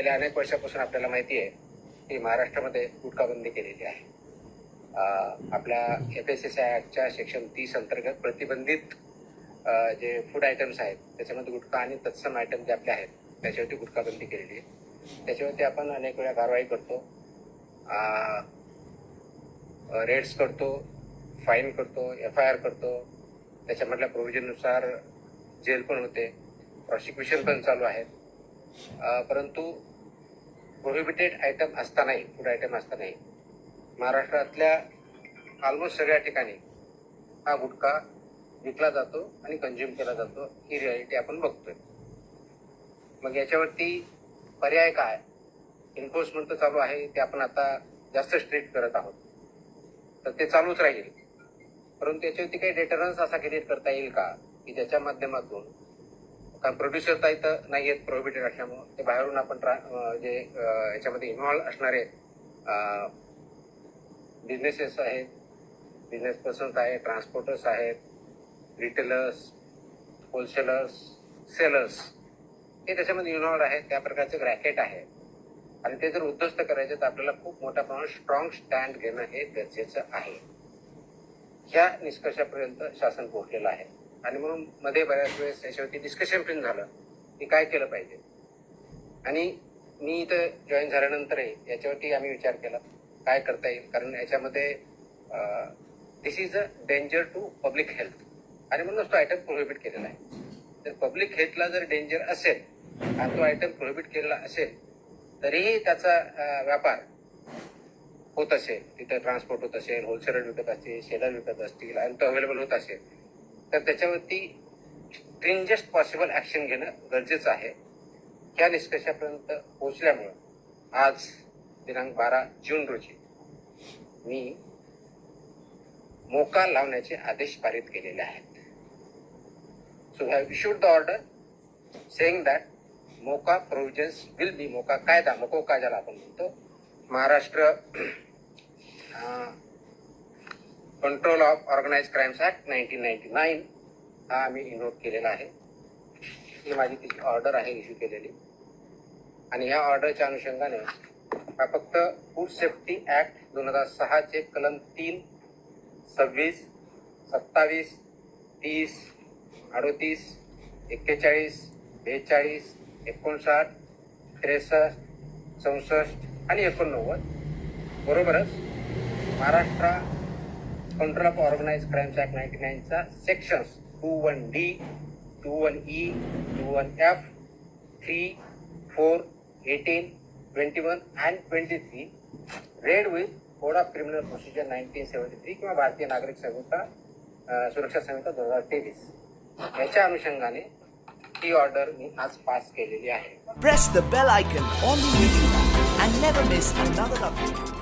गेल्या अनेक वर्षापासून आपल्याला माहिती आहे की महाराष्ट्रामध्ये गुटखाबंदी केलेली आहे. आपल्या FSSAI ॲक्टच्या सेक्शन 30 अंतर्गत प्रतिबंधित जे फूड आयटम्स आहेत त्याच्यामध्ये गुटखा आणि तत्सम आयटम जे आपले आहेत त्याच्यावरती गुटखाबंदी केलेली आहे. त्याच्यावरती आपण अनेक वेळा कारवाई करतो, रेड्स करतो, फाईन करतो, FIR करतो. त्याच्यामधल्या प्रोव्हिजननुसार जेल पण होते, प्रॉसिक्युशन पण चालू आहे. परंतु प्रोहिबिटेड आयटम असतानाही, फूड आयटम असतानाही महाराष्ट्रातल्या ऑलमोस्ट सगळ्या ठिकाणी हा गुटखा विकला जातो आणि कंझ्युम केला जातो, ही रियालिटी आपण बघतोय. मग याच्यावरती पर्याय काय? एन्फोर्समेंट तर चालू आहे, ते आपण आता जास्त स्ट्रिक्ट करत आहोत, तर ते चालूच राहील. परंतु याच्यावरती काही डेटरन्स असा क्रिएट करता येईल का की ज्याच्या माध्यमातून कारण प्रोड्युसर तर इथं नाही आहेत प्रोहिबिटेड असल्यामुळे ते बाहेरून आपण जे याच्यामध्ये इन्व्हॉल्व असणारे बिझनेसेस आहेत, बिझनेस पर्सन्स आहेत, ट्रान्सपोर्टर्स आहेत, रिटेलर्स, होलसेलर्स, सेलर्स, हे त्याच्यामध्ये इन्व्हॉल्व आहेत. त्या प्रकारचे रॅकेट आहे आणि ते जर उद्ध्वस्त करायचे तर आपल्याला खूप मोठ्या प्रमाणात स्ट्रॉंग स्टँड घेणं हे गरजेचं आहे. ह्या निष्कर्षापर्यंत शासन पोहोचलेलं आहे आणि म्हणून मध्ये बऱ्याच वेळेस याच्यावरती डिस्कशन पण झालं की काय केलं पाहिजे. आणि मी इथं जॉईन झाल्यानंतरही याच्यावरती आम्ही विचार केला काय करता येईल, कारण याच्यामध्ये this is a danger to public health आणि म्हणूनच तो आयटम प्रोहिबिट केलेला आहे. तर पब्लिक हेल्थला जर डेंजर असेल आणि तो आयटम प्रोहिबिट केलेला असेल तरीही त्याचा व्यापार होत असेल, तिथे ट्रान्सपोर्ट होत असेल, होलसेलर विकत असतील, सेलर विकत असतील आणि तो अवेलेबल होत असेल तर त्याच्यावरती स्ट्रिंजेस्ट पॉसिबल ऍक्शन घेणं गरजेचं आहे. ह्या निष्कर्षापर्यंत पोहोचल्यामुळं आज दिनांक 12 जून रोजी मी मोका लावण्याचे आदेश पारित केलेले आहेत. So have issued the order saying that Mokka provisions will be, Mokka कायदा, मकोका ज्याला आपण म्हणतो, Maharashtra control of organise crimes act 1999 हा आम्ही इन्व्होक केलेला आहे. ही माझी तिची ऑर्डर आहे इश्यू केलेली आणि ह्या ऑर्डरच्या अनुषंगाने हा फक्त फूड सेफ्टी ऍक्ट 2006 चे कलम 3, 26, 27, 30, 38, 41, 42, 59, 63, 64 आणि 89 बरोबरच Maharashtra control of organise crimes act 99 चा sections 21D, 21E, 21F, 3, 4, 18, 21 and 23 read with code of criminal procedure 1973 किंवा भारतीय नागरिक सुरक्षा संहिता 2023 याच्या अनुषंगाने ही ऑर्डर मी आज पास केलेली आहे. Press the bell icon on the YouTube and never miss another update.